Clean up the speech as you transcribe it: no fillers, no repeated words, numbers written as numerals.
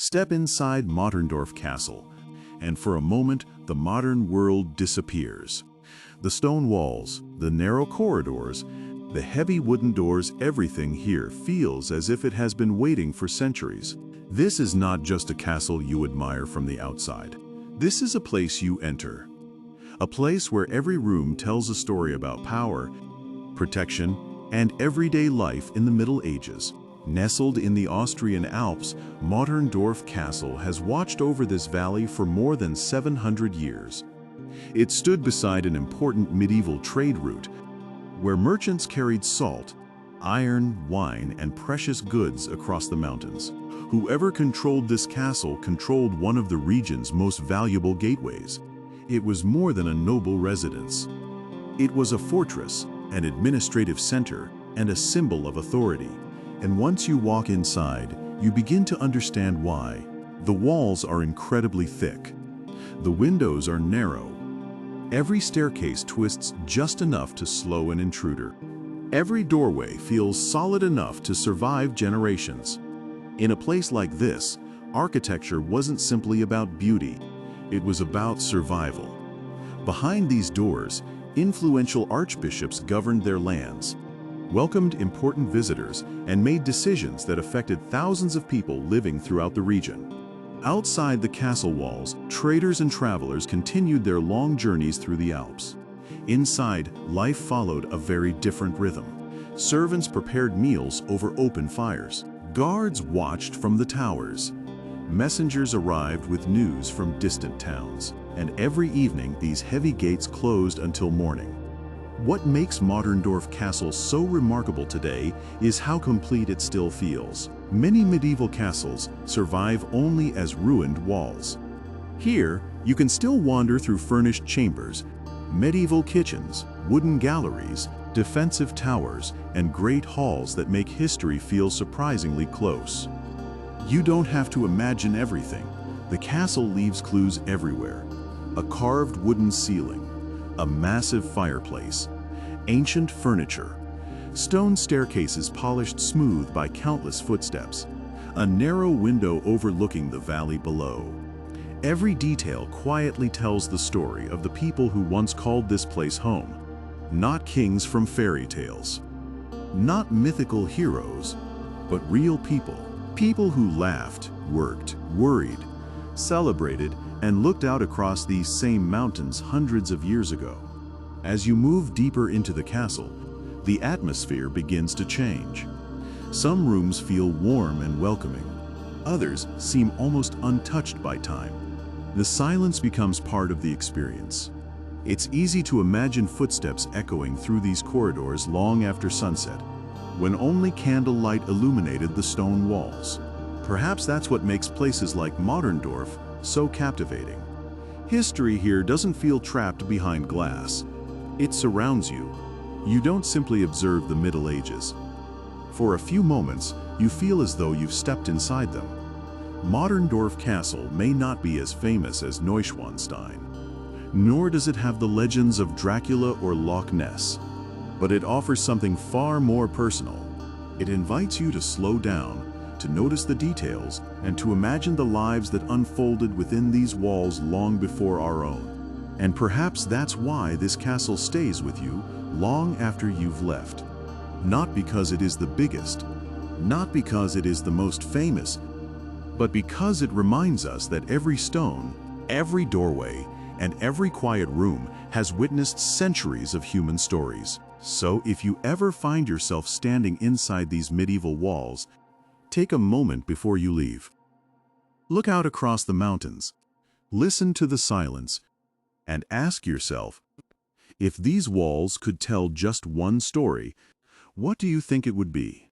Step inside Mauterndorf Castle, and for a moment, the modern world disappears. The stone walls, the narrow corridors, the heavy wooden doors, everything here feels as if it has been waiting for centuries. This is not just a castle you admire from the outside. This is a place you enter. A place where every room tells a story about power, protection, and everyday life in the Middle Ages. Nestled in the Austrian Alps, Mauterndorf Castle has watched over this valley for more than 700 years. It stood beside an important medieval trade route, where merchants carried salt, iron, wine, and precious goods across the mountains. Whoever controlled this castle controlled one of the region's most valuable gateways. It was more than a noble residence. It was a fortress, an administrative center, and a symbol of authority. And once you walk inside, you begin to understand why. The walls are incredibly thick. The windows are narrow. Every staircase twists just enough to slow an intruder. Every doorway feels solid enough to survive generations. In a place like this, architecture wasn't simply about beauty. It was about survival. Behind these doors, influential archbishops governed their lands, welcomed important visitors, and made decisions that affected thousands of people living throughout the region. Outside the castle walls, traders and travelers continued their long journeys through the Alps. Inside, life followed a very different rhythm. Servants prepared meals over open fires. Guards watched from the towers. Messengers arrived with news from distant towns. And every evening, these heavy gates closed until morning. What makes Mauterndorf Castle so remarkable today is how complete it still feels. Many medieval castles survive only as ruined walls. Here, you can still wander through furnished chambers, medieval kitchens, wooden galleries, defensive towers, and great halls that make history feel surprisingly close. You don't have to imagine everything. The castle leaves clues everywhere. A carved wooden ceiling, a massive fireplace, ancient furniture, stone staircases polished smooth by countless footsteps, a narrow window overlooking the valley below. Every detail quietly tells the story of the people who once called this place home. Not kings from fairy tales, not mythical heroes, but real people. People who laughed, worked, worried, celebrated, and looked out across these same mountains hundreds of years ago. As you move deeper into the castle, the atmosphere begins to change. Some rooms feel warm and welcoming. Others seem almost untouched by time. The silence becomes part of the experience. It's easy to imagine footsteps echoing through these corridors long after sunset, when only candlelight illuminated the stone walls. Perhaps that's what makes places like Mauterndorf so captivating. History here doesn't feel trapped behind glass. It surrounds you. You don't simply observe the Middle Ages. For a few moments, you feel as though you've stepped inside them. Mauterndorf Castle may not be as famous as Neuschwanstein, nor does it have the legends of Dracula or Loch Ness, but it offers something far more personal. It invites you to slow down, to notice the details, and to imagine the lives that unfolded within these walls long before our own. And perhaps that's why this castle stays with you long after you've left. Not because it is the biggest, not because it is the most famous, but because it reminds us that every stone, every doorway, and every quiet room has witnessed centuries of human stories. So if you ever find yourself standing inside these medieval walls, take a moment before you leave. Look out across the mountains, listen to the silence, and ask yourself, if these walls could tell just one story, what do you think it would be?